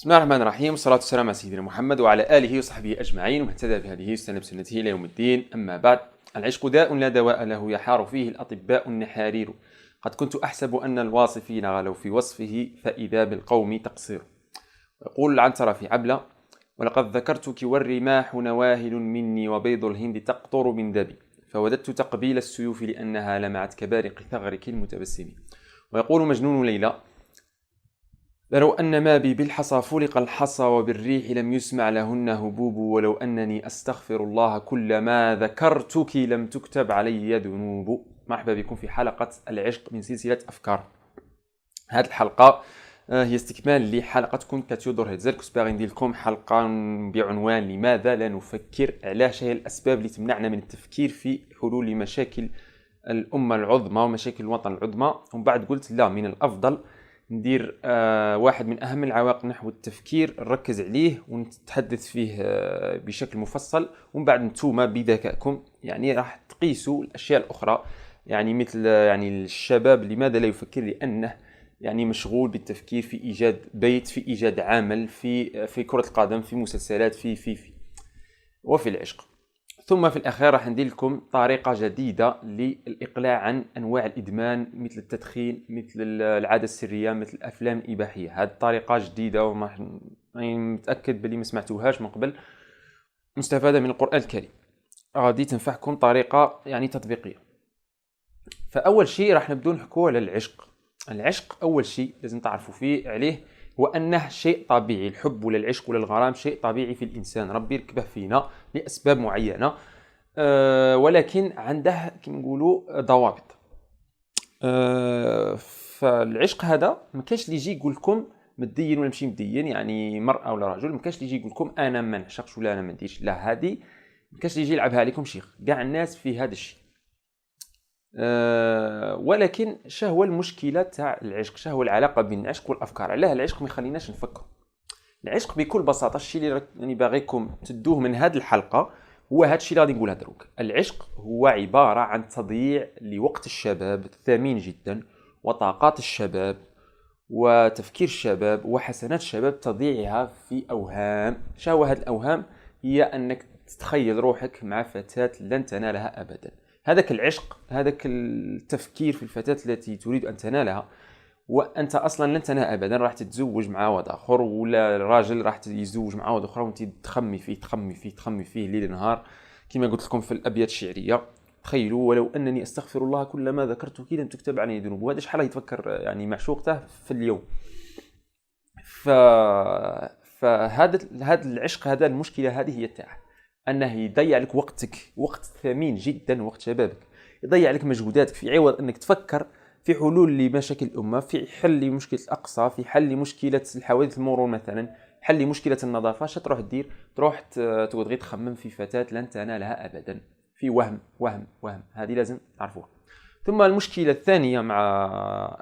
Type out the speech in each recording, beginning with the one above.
بسم الله الرحمن الرحيم، والصلاة والسلام على سيدنا محمد وعلى آله وصحبه أجمعين ومن اهتدى بهذه واستنى بسنته إلى يوم الدين. أما بعد، العشق داء لا دواء له، يحار فيه الأطباء النحارير. قد كنت أحسب أن الواصفين غلوا في وصفه، فإذا بالقوم تقصير. ويقول العنترة في عبلة: ولقد ذكرتك والرماح نواهل مني، وبيض الهند تقطر من دبي، فوددت تقبيل السيوف لأنها لمعت كبارق ثغرك المتبسم. ويقول مجنون ليلى: لو أن ما بي بالحصى فلق الحصى، وبالريح لم يسمع لهن هبوب، ولو أنني أستغفر الله كل ما ذكرتك لم تكتب علي ذنوب. مرحبا بكم في حلقة العشق من سلسلة أفكار. هذه الحلقة هي استكمال لحلقة كنت كتيودور هيتزل. كنت باغي ندير لكم حلقة بعنوان لماذا لا نفكر، علاش هي الأسباب اللي تمنعنا من التفكير في حلول لمشاكل الأمة العظمى ومشاكل الوطن العظمى. ومن بعد قلت لا، من الأفضل ندير واحد من أهم العوائق نحو التفكير نركز عليه ونتحدث فيه بشكل مفصل، ومن بعد نتوما بذكائكم يعني راح تقيسوا الأشياء الأخرى، يعني مثل يعني الشباب لماذا لا يفكر، لأنه يعني مشغول بالتفكير في إيجاد بيت، في إيجاد عمل، في كرة القدم، في مسلسلات، في وفي العشق. ثم في الأخير راح ندير لكم طريقة جديدة للإقلاع عن أنواع الإدمان، مثل التدخين، مثل العادة السرية، مثل الأفلام الإباحية. هذه طريقة جديدة وما متأكد بلي ما سمعتوهاش من قبل، مستفادة من القرآن الكريم، غادي تنفعكم طريقة يعني تطبيقية. فأول شيء راح نبدو نحكوا على العشق. العشق أول شيء لازم تعرفوا فيه عليه هو أنه شيء طبيعي. الحب ولا العشق ولا الغرام شيء طبيعي في الإنسان، ربي ركبه فينا لأسباب معينة، ولكن عنده كما نقولوا ضوابط. فالعشق هذا ما كاش اللي يجي يقول لكم مدين ولا ماشي مدين، يعني مرأة ولا رجل، ما كاش اللي يجي يقول لكم أنا ما نعشقش ولا أنا ما نديرش، لا، هذه ما كاش اللي يجي يلعبها عليكم شيخ. كاع الناس في هذا الشيء. ولكن شهو المشكلة تاع العشق، شهو العلاقة بين العشق والأفكار. علاه العشق ما يخليناش نفكر؟ العشق بكل بساطة الشيء اللي يعني باغيكم تدوه من هذه الحلقة هو هذا الشيء اللي غادي نقولها دروك. العشق هو عبارة عن تضييع لوقت الشباب الثمين جدا، وطاقات الشباب، وتفكير الشباب، وحسنات الشباب، تضييعها في أوهام. شهو هذه الأوهام؟ هي أنك تتخيل روحك مع فتاة لن تنالها أبدا. هذاك العشق، هذاك التفكير في الفتاة التي تريد أن تنالها، وأنت أصلا لن تنال أبدا، راح تتزوج مع واحد آخر، ولا الراجل راح يتزوج مع واحد آخر، وأنت تخمي فيه ليل نهار، كما قلت لكم في الأبيات الشعرية. تخيلوا: ولو أنني أستغفر الله كلما ذكرتك لم تكتب علي ذنوب. وهذا شحال يتفكر يعني معشوقته في اليوم. فهذا العشق، هذا المشكلة هذه هي تاعه، أنه يضيع لك وقتك، وقت ثمين جدا، وقت شبابك، يضيع لك مجهوداتك في عوض أنك تفكر في حلول لمشاكل الأمة، في حل لمشكلة الأقصى، في حل لمشكلة الحوادث المرور مثلا، حل لمشكلة النظافة. اش تروح دير؟ تروح تقعد غير تخمم في فتاة لن تنالها أبدا، في وهم وهم وهم. هذه لازم تعرفوها. ثم المشكلة الثانية مع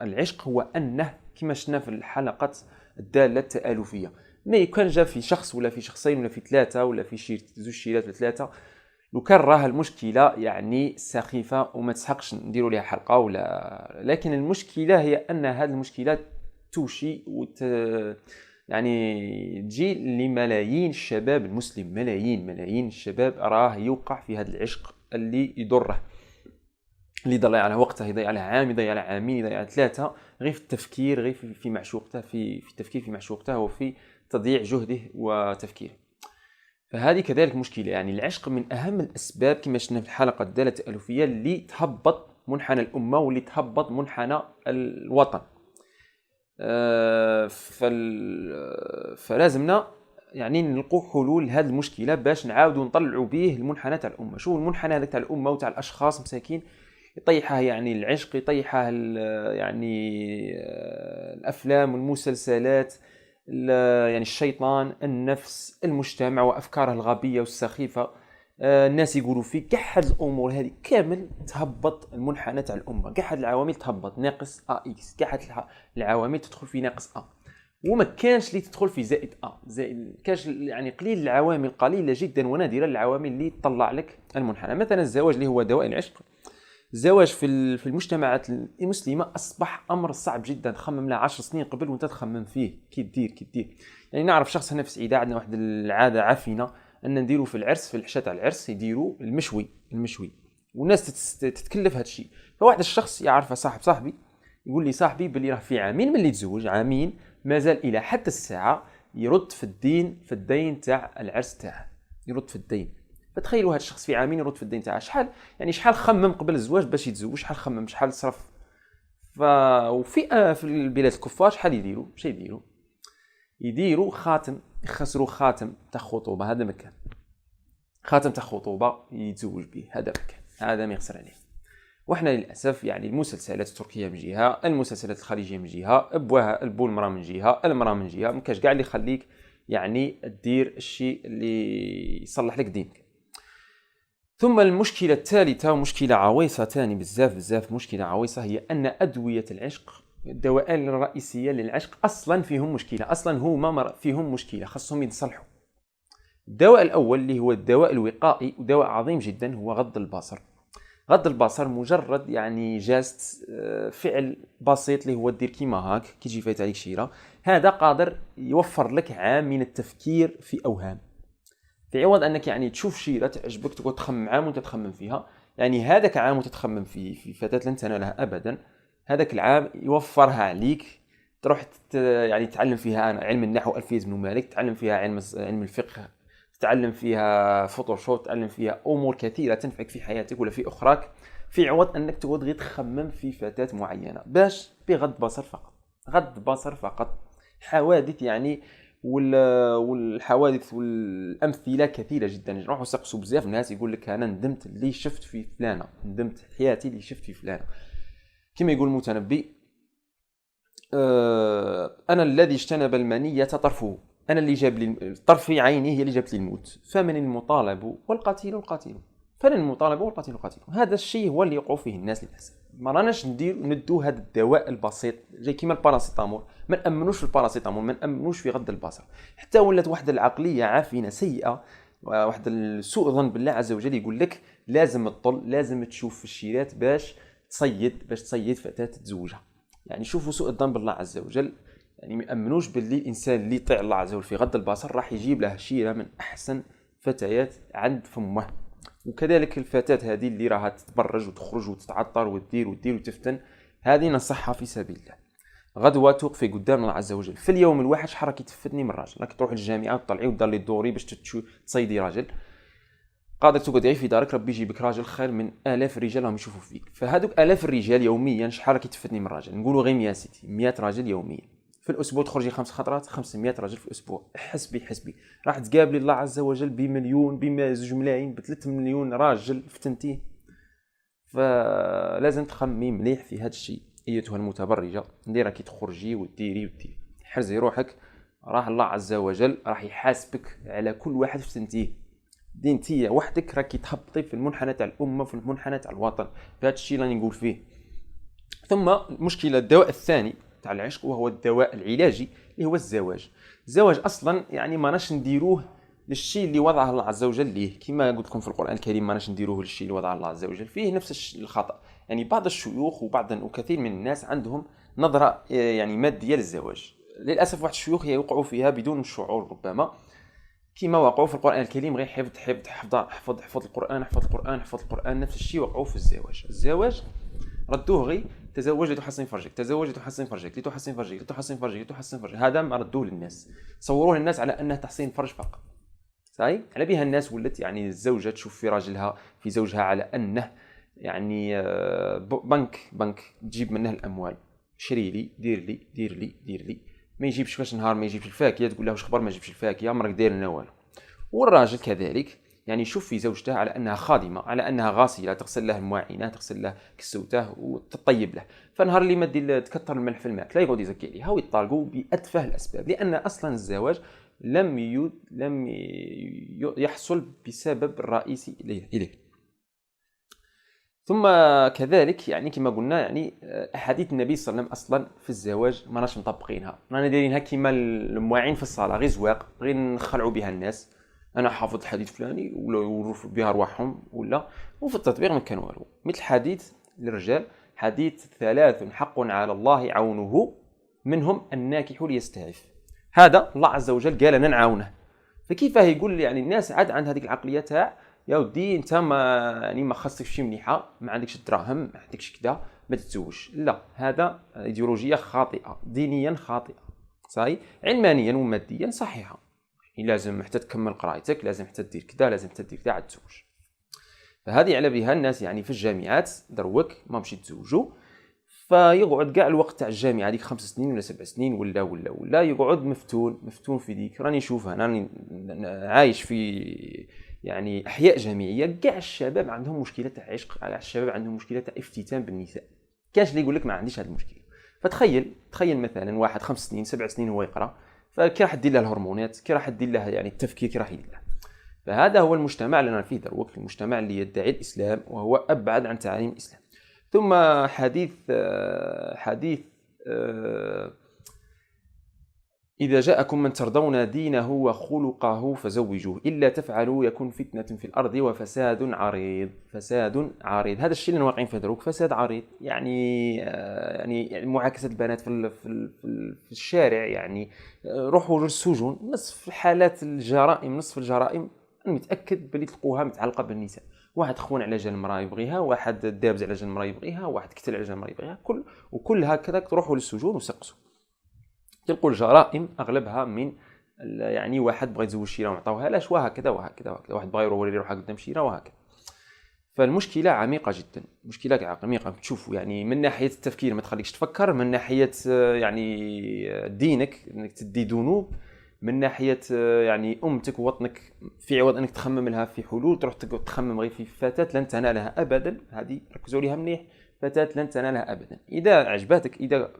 العشق هو أنه كما شفنا في الحلقة الدالة التآلفية، ما كان جا في شخص ولا في شخصين ولا في ثلاثة ولا في زوج شيرات ولا ثلاثة، لو كان راه المشكلة يعني سخيفة وما تسحقش نديروا لها حلقة ولا. لكن المشكلة هي أن هذه المشكلة توشي يعني تجي لملايين الشباب المسلم. ملايين الشباب راه يوقع في هذا العشق اللي يضره، اللي يضيع على وقته، يضيع على عام، يضيع على عامين، يضيع على ثلاثة، غير في التفكير، غير في معشوقته، في التفكير في معشوقته، وفي تضييع جهده وتفكيره. فهذه كذلك مشكلة. يعني العشق من أهم الأسباب كما شفنا في الحلقة الدالة التألفية اللي تهبط منحنى الأمة واللي تهبط منحنى الوطن. فلازمنا يعني نلقوا حلول لهذه المشكلة باش نعاودوا نطلعوا به المنحنى تاع الأمة. شو المنحنى هذا تاع الأمة وتاع الأشخاص مساكين؟ يطيحها يعني العشق، يطيحها يعني الأفلام والمسلسلات، يعني الشيطان، النفس، المجتمع وأفكاره الغبية والسخيفة. الناس يقولوا فيه كاع هاد الأمور هذه كامل تهبط المنحنى تاع الأمة. كاع هاد العوامل تهبط ناقص إكس، كاع هاد العوامل تدخل في ناقص وما كانش اللي تدخل في زائد زائد. كاش يعني قليل العوامل، قليلة جدا ونادرة العوامل اللي تطلع لك المنحنى. مثلا الزواج اللي هو دواء العشق، الزواج في المجتمعات المسلمه اصبح امر صعب جدا. تخمم له 10 سنين قبل وانت تخمم فيه كي دير. يعني نعرف شخص هنا في سعيده عندنا واحد العاده عفينه ان نديروا في العرس، في العشاء تاع العرس يديروا المشوي والناس تتكلف هذا الشيء. فواحد الشخص يعرف صاحبي يقول لي صاحبي باللي راه في عامين ملي تزوج، عامين مازال الى حتى الساعه يرد في الدين تاع العرس تاعه، يرد في الدين. فتخيلوا هذا الشخص في عامين يرد في الدين تاعه. شحال خمم قبل الزواج باش يتزوج، شحال خمم، شحال صرف. في البلاد الكفار شحال يديروا خاتم، يخسروا خاتم تاع خطوبه. هذا مكان خاتم تاع خطوبه يتزوج به، هذا مكان، هذا ما يخسر عليه. وحنا للاسف يعني المسلسلات التركيه من جهه، المسلسلات الخليجيه من جهه، البو المراه من جهه، المراه من جهه، ما كاش كاع اللي يخليك يعني دير الشيء اللي يصلح لك دينك. ثم المشكله الثالثه ومشكله عويصه ثاني بزاف مشكله عويصه، هي ان ادويه العشق، الدواء الرئيسيه للعشق اصلا فيهم مشكله، اصلا هما فيهم مشكله خاصهم يتصلحوا. الدواء الاول اللي هو الدواء الوقائي ودواء عظيم جدا هو غض البصر. غض البصر مجرد يعني جاست فعل بسيط اللي هو دير كيما هاك كي تجي فايت عليك شيره، هذا قادر يوفر لك عام من التفكير في اوهام. في عوض انك يعني تشوف شيره تعجبك تقعد تخمم عام وانت تخمم فيها، يعني هذاك عام وتتخمم في فتاه لن تنالها ابدا، هذاك العام يوفرها عليك تروح يعني تتعلم فيها علم النحو الفية بن مالك، تتعلم فيها علم الفقه، تتعلم فيها فوتوشوب، تتعلم فيها امور كثيره تنفعك في حياتك ولا في اخراك، في عوض انك تقعد غير تخمم في فتاه معينه باش بغض بصر فقط. غض بصر فقط. حوادث يعني والحوادث والامثله كثيره جدا. نروحوا نسقسوا بزاف الناس يقول لك انا ندمت اللي شفت في فلانه، ندمت حياتي اللي شفت في فلانه. كما يقول المتنبي انا الذي اجتنب المنيه طرفه، انا اللي جاب لي طرف عيني، هي اللي جابت لي الموت. فمن المطالب والقتيل القاتل، فمن المطالب والقتيل القاتل. هذا الشيء هو اللي يقع فيه الناس للاسف. ما راناش ندو هذا الدواء البسيط زي كيما الباراسيتامول، ما نامنوش في الباراسيتامول، ما نامنوش في غض البصر. حتى ولات واحد العقليه عافينه سيئه، واحد السوء ظن بالله عز وجل، يقول لك لازم تطل، لازم تشوف في الشيرات باش تصيد فتاه تتزوجها. يعني شوفوا سوء الظن بالله عز وجل، يعني ما يامنوش باللي الانسان اللي يطيع الله عز وجل في غض البصر راح يجيب له شيره من احسن فتيات عند فمه. وكذلك الفتاه هذه اللي راها تتبرج وتخرج وتتعطر وتدير وتفتن، هذه نصحها في سبيل الله. غدوه توقفي قدام الله عز وجل في اليوم الواحد شحال راكي تفتني من راجل، راكي تروحي للجامعه وتطلعي ودار لي دوري باش تصيدي راجل، قادر تقعد غير في دارك ربي يجيبك راجل خير من الاف الرجال راهم يشوفوا فيك. فهذوك الاف الرجال يوميا شحال راكي تفتني من راجل؟ نقولوا غير 100 سيتي 100 راجل يوميا. في الاسبوع تخرجي 5 خطرات، 500 راجل في الاسبوع. حسبي راح تقابلي الله عز وجل بمليون، ب2 ملايين، ب3 مليون راجل فتنتيه. فلازم تخمي مليح في هذا الشيء ايتها المتبرجه. اللي راكي تخرجي وتديري حرزي روحك، راح الله عز وجل راح يحاسبك على كل واحد فتنتيه. دينتيه وحدك راكي تهبطي في المنحنى تاع الامه، في المنحنى تاع الوطن. فهذا الشيء اللي نقول فيه. ثم المشكله الدواء الثاني تاع العشق وهو الدواء العلاجي اللي هو الزواج. الزواج اصلا يعني ما ناش نديروه للشيء اللي وضعه الله عز وجل ليه، كما قلت لكم في القران الكريم ما ناش نديروه للشيء اللي وضعه الله عز وجل فيه. نفس الخطا. يعني بعض الشيوخ وكثير من الناس عندهم نظره يعني ماديه للزواج. للاسف واحد الشيوخ يوقعوا فيها بدون الشعور ربما، كما وقعوا في القرآن الكريم غير حفظ القرآن. نفس الشيء وقعوا في الزواج ردوه غير تزوج لتحسن فرجك. هذا ما ردوه للناس، صوروه للناس على انه تحسين فرج فقط. صحيح؟ على بها الناس ولت يعني الزوجه تشوف في راجلها في زوجها على انه يعني بنك تجيب منه الاموال. شري لي، دير لي ما يجيبش فاش نهار ما يجيبش الفاكهه تقول له واش خبر ما يجيبش الفاكهه مرك داير لنا والو. والراجل كذلك يعني يشوف في زوجته على انها خادمه، على انها غاسله، تغسل له المواعين، تغسل له كسوته وتطيب له. فنهار اللي ما تكثر الملح في الماء لا يقعد يزكي عليها ويطالقوا باتفه الاسباب، لان اصلا الزواج لم يحصل بسبب الرئيسي اليه. ثم كذلك يعني كما قلنا يعني احاديث النبي صلى الله عليه وسلم اصلا في الزواج ما راش مطبقينها، رانا دايرينها كيما المواعين في الصلاه، غير زواق، غير نخلعوا بها الناس. انا حافظ الحديث فلاني ولا بها ارواحهم ولا، وفي التطبيق ما كان والو. مثل حديث للرجال حديث 3 حق على الله عونه منهم الناكح ليستعف. هذا الله عز وجل قال أنا نعاونه. فكيف يقول يعني الناس عاد عند هذيك العقلية تاع يا ودي انت ما خاصك شي مليحه، ما عندكش الدراهم، ما عندكش كذا، ما تتزوجش. لا، هذا ايديولوجيه خاطئه، دينيا خاطئه، صحيح، علمانيا وماديا صحيحه. يعني لازم حتى تكمل قرايتك، لازم حتى دير كذا، لازم حتى دير كذا عاد تزوج. فهذه على بها الناس يعني في الجامعات دروك ما مشي يتزوجوا، فيقعد كاع الوقت تاع الجامعه هذيك 5 سنين ولا 7 سنين ولا يقعد مفتون في ديك. راني نشوف انا راني عايش في يعني احياء جامعيه، كاع الشباب عندهم مشكله تاع عشق، كاع الشباب عندهم مشكله تاع افتتان بالنساء. كاش اللي يقول لك ما عنديش هذه المشكله. فتخيل مثلا واحد 5 سنين 7 سنين هو يقرا، فكي راح دير له الهرمونات، كي راح دير له يعني التفكير، كي راح يدير له. فهذا هو المجتمع اللي انا فيه دروك، المجتمع اللي يدعي الاسلام وهو ابعد عن تعاليم الاسلام. ثم حديث إذا جاءكم من ترضون دينه وخلقه فزوجوه إلا تفعلوا يكن فتنة في الأرض وفساد عريض. فساد عريض، هذا الشيء اللي واقعين فيه دروك، فساد عريض. يعني معاكسة البنات في الشارع، يعني روحوا للسجون. نصف حالات الجرائم، نصف الجرائم أنا متأكد بلي تلقوها متعلقة بالنساء. واحد خون على جال المراه يبغيها، واحد دابز على جال المراه يبغيها، واحد قتل على جال المراه يبغيها، وكل هكذا تروحوا للسجون وسقسوا. تلقوا الجرائم اغلبها من يعني واحد بغى يتزوج شيره وما عطاوها لاش، وهكذا واحد بغى يوري روحه قدام شيره وهكذا. فالمشكله عميقه جدا، مشكله عميقه. تشوفوا يعني من ناحيه التفكير ما تخليكش تفكر، من ناحيه يعني دينك انك تدي ذنوب، من ناحيه يعني امتك ووطنك في عوض انك تخمم لها في حلول تروح تخمم غير في فتاه لن تنالها ابدا. هذه ركزوا ليها مليح، فتاه لن تنالها ابدا. اذا عجباتك، اذا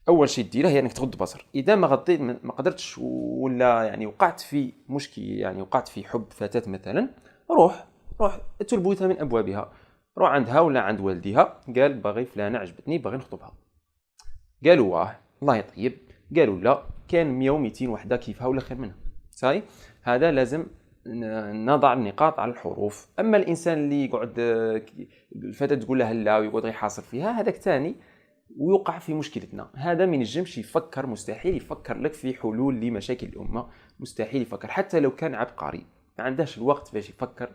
اول شيء ديره هي انك تغض البصر. اذا ما غطيت ما قدرتش ولا يعني وقعت في مشكل، يعني وقعت في حب فتاه مثلا، روح تلبوتها من ابوابها، روح عندها ولا عند والديها، قال باغي فلانه عجبتني باغي نخطبها. قالوا واه الله يطيب، قالوا لا كان 100 و200 وحده كيفها ولا خير منها. صحيح، هذا لازم نضع النقاط على الحروف. اما الانسان اللي يقعد الفتاه تقول لها لا ويقعد يحاصر فيها، هذاك ثاني ويوقع في مشكلتنا. هذا من الجمش يفكر، مستحيل يفكر لك في حلول لمشاكل الامه، مستحيل يفكر حتى لو كان عبقري، ما عندهاش الوقت باش يفكر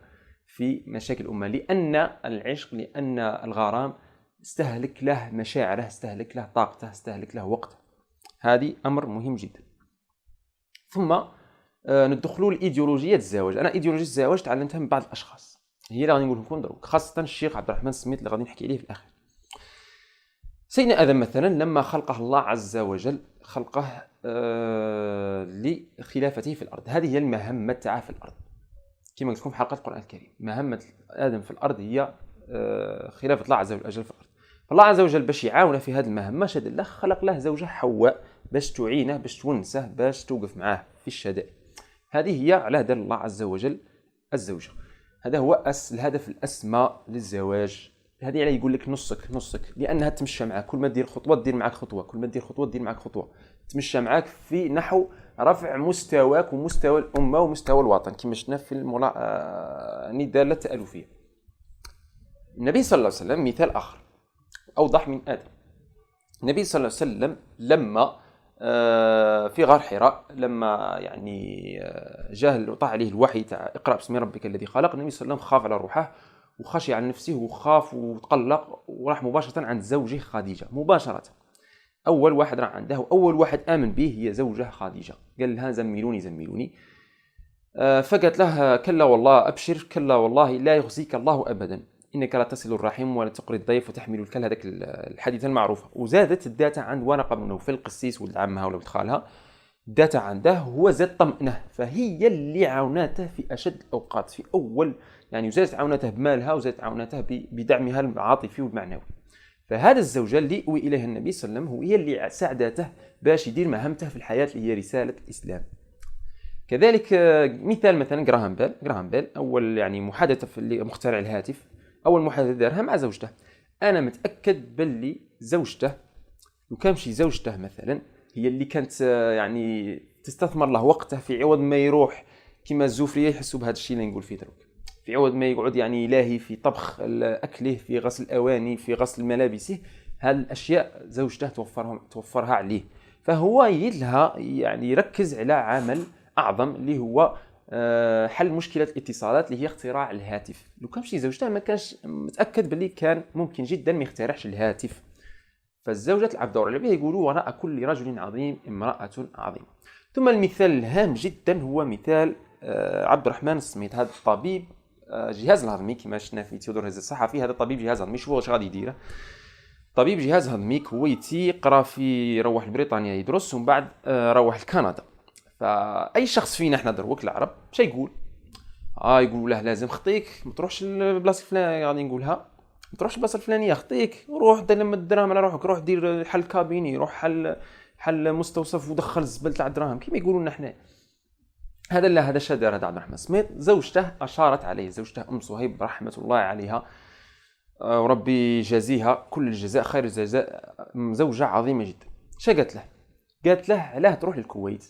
في مشاكل الامه، لان العشق، لان الغرام استهلك له مشاعره، استهلك له طاقته، استهلك له وقته. هذه امر مهم جدا. ثم ندخلوا لايديولوجيه الزواج. انا ايديولوجيه الزواج تعلمتها من بعض الاشخاص، هي اللي غادي نقول لكم دروك، خاصه الشيخ عبد الرحمن السميت اللي غادي نحكي عليه في الاخر. سيدنا آدم مثلا لما خلقه الله عز وجل خلقه لخلافته في الأرض. هذه هي المهمة تاعه في الأرض كما قلت لكم في حلقة القرآن الكريم. مهمة آدم في الأرض هي خلافة الله عز وجل في الأرض. فالله عز وجل باش يعاونه في هذه المهمة شد الله خلق له زوجة حواء باش تعينه، باش تونسه، باش توقف معاه في الشدائد. هذه هي على دار الله عز وجل الزوجة. هذا هو الهدف الأسمى للزواج. هذه على يقول لك نصك لانها تمشى معك، كل ما دير خطوه دير معك خطوه، كل ما دير خطوه دير معك خطوه، تمشى معك في نحو رفع مستواك ومستوى الامه ومستوى الوطن كما شفنا في النداء التالفيه. النبي صلى الله عليه وسلم مثال اخر اوضح من ادم. النبي صلى الله عليه وسلم لما في غار حراء، لما يعني جاء طاح عليه الوحي تاع اقرا باسم ربك الذي خلق، النبي صلى الله عليه وسلم خاف على روحه وخشي على نفسه وخاف وتقلق وراح مباشرة عند زوجه خديجة. مباشرة أول واحد راح عنده وأول واحد آمن به هي زوجه خديجة. قال لها زملوني. فقالت له كلا والله أبشر، كلا والله لا يخزيك الله أبدا، إنك لا تصل الرحم ولا تقري الضيف وتحمل الكل. هذاك الحديث المعروف. وزادت الداتا عند ورقة بن نوفل القسيس ولد عمها ولا ولد خالها، الداتا عنده هو زاد طمأنه، فهي اللي عاونته في أشد الأوقات في أول يعني، وزادت عاونته بمالها وزادت عاونته بدعمها العاطفي والمعنوي. فهذا الزوجة اللي أوي إليها النبي صلى الله عليه وسلم هي اللي ساعدته باش يدير مهمته في الحياة اللي هي رسالة الإسلام. كذلك مثلا جراهام بيل أول يعني محادثة في مخترع الهاتف، أول محادثة دارها مع زوجته. أنا متأكد باللي زوجته لو كان شي زوجته مثلا هي اللي كانت يعني تستثمر له وقته في عوض ما يروح كما الزوفريه يحسوا بهذا الشيء اللي نقول فيه دروك. في عوض ما يقعد يعني يلاهي في طبخ اكله، في غسل الاواني، في غسل ملابسه، هذه الاشياء زوجته توفرها عليه. فهو يدلها يعني يركز على عمل اعظم اللي هو حل مشكله الاتصالات اللي هي اختراع الهاتف. لو كان شي زوجته ما كانش متاكد باللي كان ممكن جدا ما يخترعش الهاتف. فالزوجة تلعب دور على يقولوا وراء كل رجل عظيم امرأة عظيمة. ثم المثال الهام جدا هو مثال عبد الرحمن السميط. هذا الطبيب جهاز الهضمي كما شفنا في تيودور هزة الصحفي، هذا طبيب جهاز هضمي. شوفوا واش غادي يدير. طبيب جهاز هضمي كويتي قرا في روح لبريطانيا يدرس ومن بعد روح لكندا. فاي شخص فينا احنا دروك العرب شي يقول يقولوا له لازم خطيك ما تروحش للبلاصه الفلانيه، غادي نقولها ما تروحش البلاصه الفلانيه خطيك، روح دير لما الدراهم على روحك، روح دير حل كابيني، روح حل مستوصف ودخل الزبل تاع الدراهم كيما يقولوا لنا حنا. هذا لا، هذا شادر. هذا عبد الرحمن السميط زوجته اشارت عليه، زوجته ام صهيب رحمه الله عليها وربي يجازيها كل الجزاء، خير الجزاء، زوجة عظيمة جدا. شا قالت له؟ قالت له علاه تروح للكويت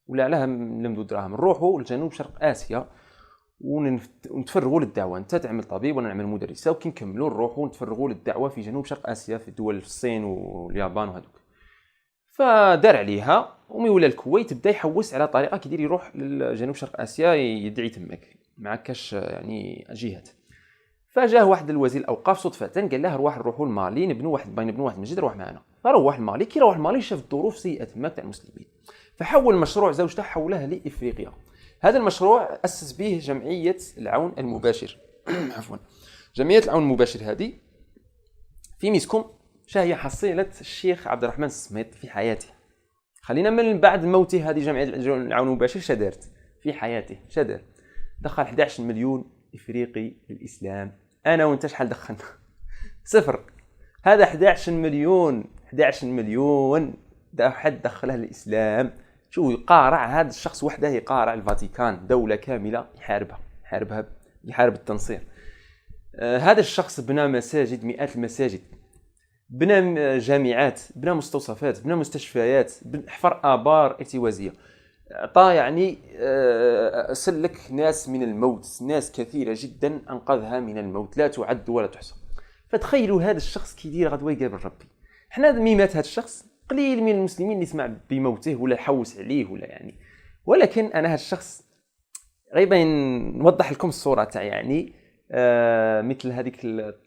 ولا علاه نلمدوا دراهم، نروحوا لجنوب شرق اسيا ونتفرغوا للدعوه، انت تعمل طبيب وانا نعمل مدرسه وكي نكملوا نروحوا نتفرغوا للدعوه في جنوب شرق اسيا، في الدول الصين واليابان وهذوك. فدار عليها ومي ولا الكويت بدا يحوس على طريقه كيدير يروح لجنوب شرق اسيا يدعي تمك، ما كاش يعني جهات. فجاه واحد الوزير الاوقاف صدفه قال له نروحوا لمالي نبنوا واحد المسجد، روح معنا. فروح لمالي، كي روح لمالي شاف الظروف سيئه تماك تاع المسلمين، فحول مشروع زوجته حولها لافريقيا. هذا المشروع اسس به جمعيه العون المباشر عفوا. جمعيه العون المباشر هذه في مسكم شا هي حصيله الشيخ عبد الرحمن السميط في حياته. خلينا من بعد موته هذه جمعيه العون المباشر شدارت في حياته، شدار دخل 11 مليون افريقي للاسلام. انا وانت شحال دخلنا؟ صفر. هذا 11 مليون دا حد دخله للاسلام. شو يقارع هذا الشخص وحده، يقارع الفاتيكان، دوله كامله يحارب التنصير. هذا الشخص بنى مساجد، مئات المساجد، بنى جامعات، بنى مستوصفات، بنى مستشفيات، حفر ابار ارتوازيه، عطى يعني سلك ناس من الموت، ناس كثيره جدا انقذها من الموت لا تعد ولا تحصى. فتخيلوا هذا الشخص كيدير غدوه يقابل ربي. حنا ميمات هذا الشخص قليل من المسلمين اللي يسمع بموته ولا حوس عليه ولا يعني، ولكن انا هذا الشخص غيبين نوضح لكم الصوره تاع يعني مثل هذيك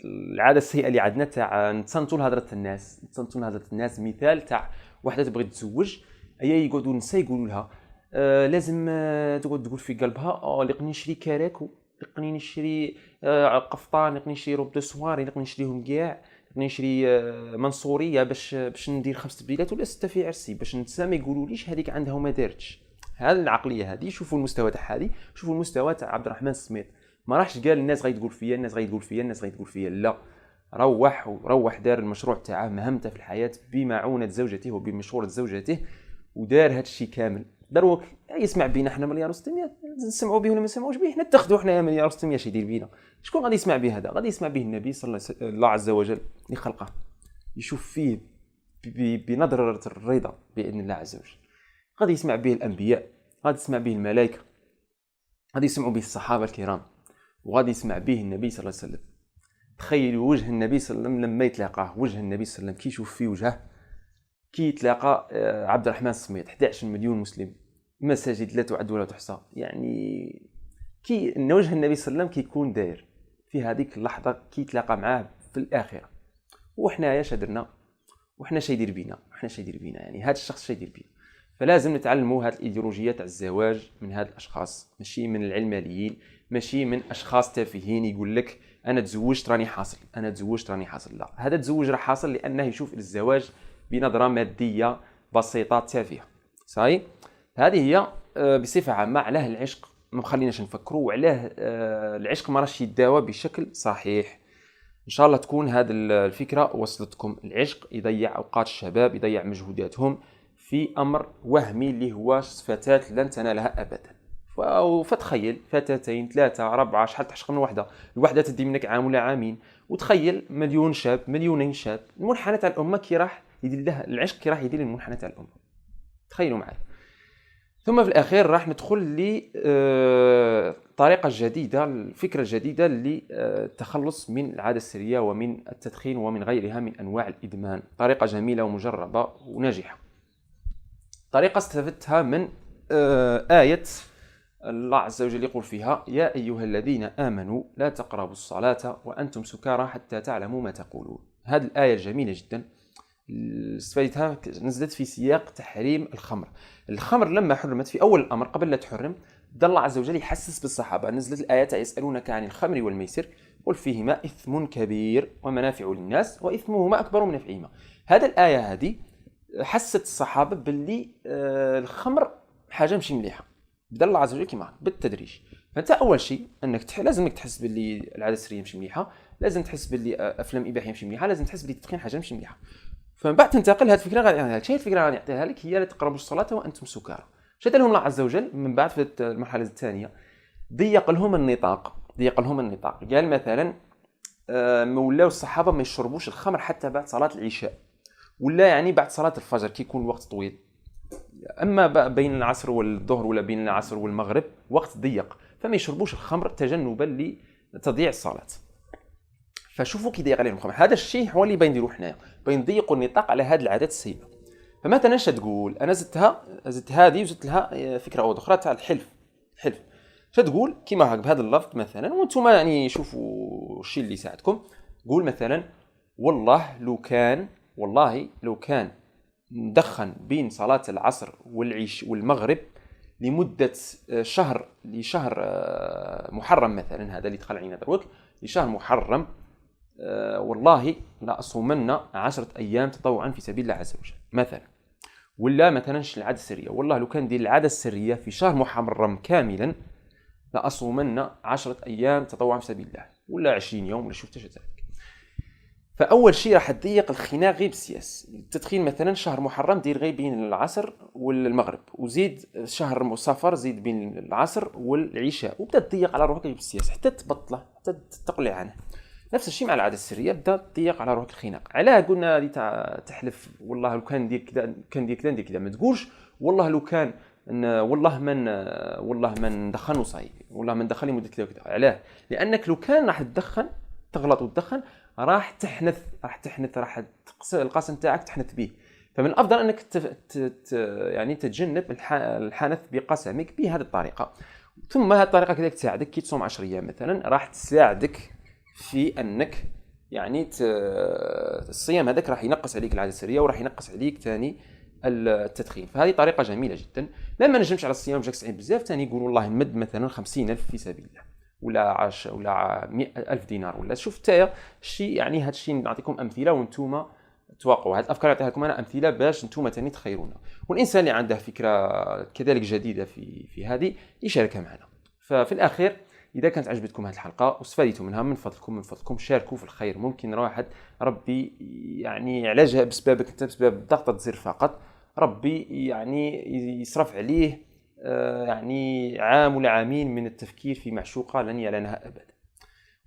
العاده السيئه اللي عندنا تاع نتصنتوا لهضره الناس. مثال تاع وحده تبغي تتزوج، هي يقعدوا النساء يقولوا لها لازم تقعد تقول في قلبها لقني نشري كراكو، لقني نشري قفطان، لقني نشري روب دو سواري، لقني نشريهم كاع، لقني نشري منصوريه باش ندير 5 بيلات ولا 6 في عرسي، باش النساء ما يقولوليش هذيك عندها وما دارتش. هذه العقليه هذه. شوفوا المستوى تاع هذه، شوفوا المستوى تاع عبد الرحمن السميط. ما راحش قال الناس غيتقول فيا، لا، روح دار المشروع تاعه، مهمته في الحياه بمعونه زوجته وبمشوره زوجته، ودار هذا الشيء كامل. دروك يسمع بينا حنا مليار و600 نسمعوا به ولا ما نسمعوش به، نتخذوا حنا مليار و600 شي يدير بينا. شكون غادي يسمع به هذا؟ غادي يسمع به النبي صلى الله عز وجل اللي خلقه، يشوف فيه بنظره الرضا باذن الله عز وجل. غادي يسمع به الانبياء، غادي يسمع به الملائكه، غادي يسمعوا به الصحابه الكرام، وغادي يسمع به النبي صلى الله عليه وسلم. تخيلوا وجه النبي صلى الله عليه وسلم لما يتلاقاه، وجه النبي صلى الله عليه وسلم كي يشوف فيه وجهه، كي يتلاقى عبد الرحمن السميط. 11 مليون مسلم، مساجد لا تعد ولا تحصى، يعني كي ان وجه النبي صلى الله عليه وسلم كيكون داير في هذيك اللحظه كي يتلاقى معاه في الاخره. وحنايا شدرنا، وحنا شي يدير بينا، يعني هذا الشخص شي يدير بينا. فلازم نتعلموا هذه الايديولوجيه تاع الزواج من هاد الاشخاص، ماشي من العلمانيين، ماشي من اشخاص تافهين يقول لك انا تزوجت راني حاصل. لا، هذا تزوج راه حاصل لانه يشوف الزواج بنظره ماديه بسيطه تافهه. صحيح. هذه هي بصفه عامه علاه العشق ما خليناش نفكروا، وعلاه العشق ما راش يداوى بشكل صحيح. ان شاء الله تكون هذه الفكره وصلتكم. العشق يضيع اوقات الشباب، يضيع مجهوداتهم في امر وهمي اللي هو فتاه لن تنالها ابدا. فتخيل فتاتين 3 4 شحال تحشق من الوحده تدي منك عام ولا عامين، وتخيل مليون شاب، مليونين شاب. المنحنى تاع الامه كي راح يدير له العشق، كي راح يدير المنحنى تاع الامه. تخيلوا معي. ثم في الأخير راح ندخل لطريقة جديدة، الفكرة الجديدة للتخلص من العادة السرية ومن التدخين ومن غيرها من أنواع الإدمان. طريقة جميلة ومجربة وناجحة. طريقة استفدتها من آية الله عز وجل يقول فيها: يا أيها الذين آمنوا لا تقربوا الصلاة وأنتم سكارى حتى تعلموا ما تقولون. هذه الآية الجميلة جدا استفدتها، نزلت في سياق تحريم الخمر. الخمر لما حرمت في أول الأمر قبل لا تحرم، بدا الله عز وجل يحسس بالصحابة. نزلت الآية: يسألونك عن الخمر والميسر قل فيهما إثم كبير ومنافع للناس وإثمهما أكبر من نفعهما. هذا الآية هذه حست الصحابة باللي الخمر حاجة مش مليحة. بدا الله عز وجل كما بالتدريج. فانت اول شيء انك لازمك تحس باللي العاده السريه مش مليحه، لازم تحس باللي افلام اباحيه مش مليحه، لازم تحس باللي التدخين حاجه مش مليحه. فمن بعد تنتقل هذه الفكره غادي يعطيها لك. شنو الفكره غادي يعطيها لك؟ هي لا تقربوا الصلاه وانتم سكارى. شد لهم الله عز وجل من بعد في المرحله الثانيه، ضيق لهم النطاق. قال مثلا مولاو الصحابه ما يشربوش الخمر حتى بعد صلاه العشاء، ولا يعني بعد صلاه الفجر كي يكون الوقت طويل. اما بين العصر والظهر ولا بين العصر والمغرب وقت ضيق، فما يشربوش الخمر تجنبا لتضييع الصلاه. فشوفوا كي ضيق عليهم الخمر. هذا الشيء هو اللي باين نديرو حنايا، باين نضيقوا النطاق على هذه العادات السيئه. فمثلا اش تقول؟ انا زدت هذه وزدت لها فكره اخرى تاع الحلف. تقول كيما هكا بهذا اللفظ مثلا، وانتم يعني شوفوا الشيء اللي يساعدكم. قول مثلا: والله لو كان ندخن بين صلاة العصر والمغرب لمدة شهر محرم مثلا، هذا اللي دخل علينا دروك لشهر محرم، والله لا أصومن 10 أيام تطوعا في سبيل الله عز وجل مثلا. ولا مثلا العادة السرية: والله لو كان دير العادة السرية في شهر محرم كاملا لا أصومن 10 أيام تطوعا في سبيل الله، ولا 20 يوم، ولا شفت ذلك. فاول شيء راح تضيق الخناق غير بالسياس. التدخين مثلا شهر محرم دير غير بين العصر والمغرب، وزيد شهر صفر زيد بين العصر والعشاء، وبدا تضيق على روحك بالسياس حتى تبطله، حتى تقلع عنه. نفس الشيء مع العاده السريه، بدا تضيق على روحك الخناق. علاه قلنا هذه تحلف والله لو كان ندير كذا ندير كذا. ما تقولش والله لو كان والله من ندخن وصاي، والله من دخل لمده كذا وكذا. علاه؟ لانك لو كان راح تدخن تغلط وتدخن راح تحنث راح القاسم تاعك تحنث به. فمن الافضل انك يعني تتجنب الحنث بقسمك بهذه الطريقه. ثم هذه الطريقه كذلك تساعدك كي تصوم 10 ايام مثلا، راح تساعدك في انك يعني الصيام هذاك راح ينقص عليك العاده السريه، وراح ينقص عليك ثاني التدخين. فهذه طريقه جميله جدا. لما نجمش على الصيام جاك صعيب بزاف، ثاني يقول والله نمد مثلا 50,000 في سبيل الله، ولا 100,000 دينار، ولا شوف تايا الشيء. يعني هذا الشيء نعطيكم امثله وانتم توقعوا. هذه الافكار نعطيها لكم انا امثله باش انتم ثاني تخيرونا. والانسان اللي عنده فكره كذلك جديده في هذه يشاركها معنا. ففي الاخير اذا كانت عجبتكم هذه الحلقه واستفدتوا منها، من فضلكم شاركوا في الخير. ممكن واحد ربي يعني علاجها بسببك انت، بسبب ضغطه زر فقط، ربي يعني يصرف عليه يعني عام ولا عامين من التفكير في معشوقة لن يعلنها أبدا.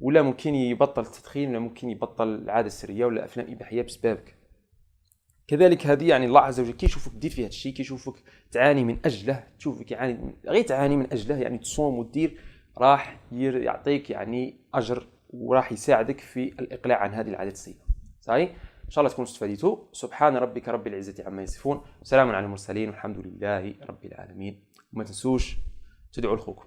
ولا ممكن يبطل التدخين، ولا ممكن يبطل العادة السرية ولا أفلام إباحية بسببك. كذلك هذه يعني الله عز وجل كي يشوفك دير فيها الشيء، كي يشوفك تعاني من أجله، تشوفك غير تعاني من أجله، يعني تصوم وتدير، راح يعطيك يعني أجر، وراح يساعدك في الإقلاع عن هذه العادة السيئة. صحيح؟ إن شاء الله تكونوا استفدتوا. سبحان ربك رب العزة عما يصفون، وسلام على المرسلين، والحمد لله رب العالمين. وما تنسوش تدعوا لأخوكم.